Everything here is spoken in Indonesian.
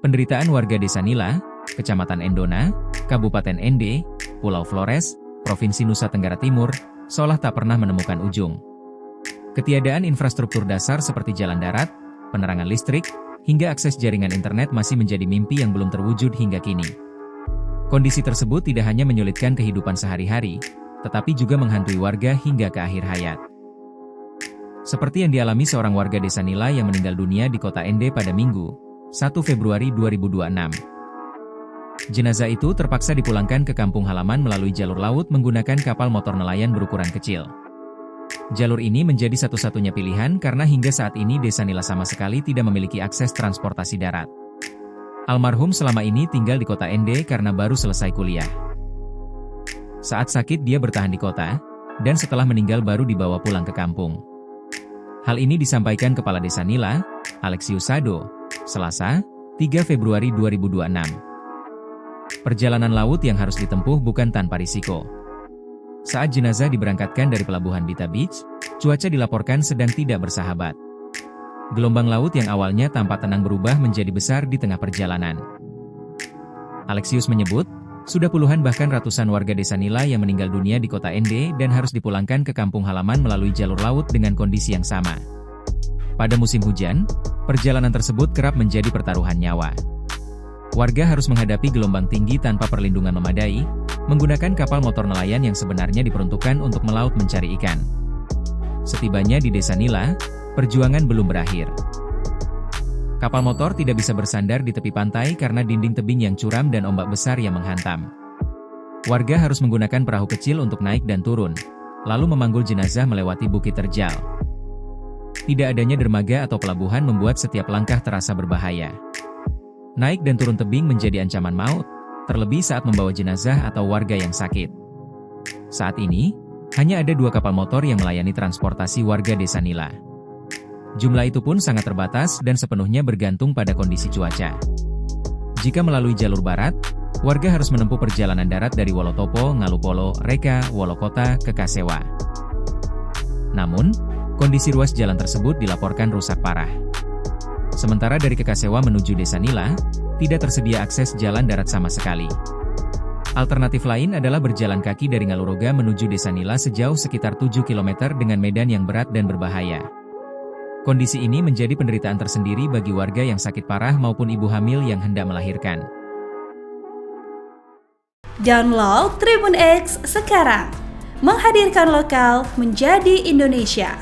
Penderitaan warga Desa Nila, Kecamatan Endona, Kabupaten Ende, Pulau Flores, Provinsi Nusa Tenggara Timur, seolah tak pernah menemukan ujung. Ketiadaan infrastruktur dasar seperti jalan darat, penerangan listrik, hingga akses jaringan internet masih menjadi mimpi yang belum terwujud hingga kini. Kondisi tersebut tidak hanya menyulitkan kehidupan sehari-hari, tetapi juga menghantui warga hingga ke akhir hayat. Seperti yang dialami seorang warga Desa Nila yang meninggal dunia di kota Ende pada Minggu, 1 Februari 2026. Jenazah itu terpaksa dipulangkan ke kampung halaman melalui jalur laut menggunakan kapal motor nelayan berukuran kecil. Jalur ini menjadi satu-satunya pilihan karena hingga saat ini Desa Nila sama sekali tidak memiliki akses transportasi darat. Almarhum selama ini tinggal di kota Ende karena baru selesai kuliah. Saat sakit dia bertahan di kota, dan setelah meninggal baru dibawa pulang ke kampung. Hal ini disampaikan Kepala Desa Nila, Alexius Sado, Selasa, 3 Februari 2026. Perjalanan laut yang harus ditempuh bukan tanpa risiko. Saat jenazah diberangkatkan dari pelabuhan Bita Beach, cuaca dilaporkan sedang tidak bersahabat. Gelombang laut yang awalnya tampak tenang berubah menjadi besar di tengah perjalanan. Alexius menyebut, sudah puluhan bahkan ratusan warga Desa Nila yang meninggal dunia di kota Ende dan harus dipulangkan ke kampung halaman melalui jalur laut dengan kondisi yang sama. Pada musim hujan, perjalanan tersebut kerap menjadi pertaruhan nyawa. Warga harus menghadapi gelombang tinggi tanpa perlindungan memadai, menggunakan kapal motor nelayan yang sebenarnya diperuntukkan untuk melaut mencari ikan. Setibanya di Desa Nila, perjuangan belum berakhir. Kapal motor tidak bisa bersandar di tepi pantai karena dinding tebing yang curam dan ombak besar yang menghantam. Warga harus menggunakan perahu kecil untuk naik dan turun, lalu memanggul jenazah melewati bukit terjal. Tidak adanya dermaga atau pelabuhan membuat setiap langkah terasa berbahaya. Naik dan turun tebing menjadi ancaman maut, terlebih saat membawa jenazah atau warga yang sakit. Saat ini, hanya ada 2 kapal motor yang melayani transportasi warga Desa Nila. Jumlah itu pun sangat terbatas dan sepenuhnya bergantung pada kondisi cuaca. Jika melalui jalur barat, warga harus menempuh perjalanan darat dari Wolotopo, Ngalupolo, Reka, Wolokota, ke Kasewa. Namun, kondisi ruas jalan tersebut dilaporkan rusak parah. Sementara dari Kekasewa menuju Desa Nila, tidak tersedia akses jalan darat sama sekali. Alternatif lain adalah berjalan kaki dari Ngaluroga menuju Desa Nila sejauh sekitar 7 km dengan medan yang berat dan berbahaya. Kondisi ini menjadi penderitaan tersendiri bagi warga yang sakit parah maupun ibu hamil yang hendak melahirkan. Download Tribun X sekarang, menghadirkan lokal menjadi Indonesia.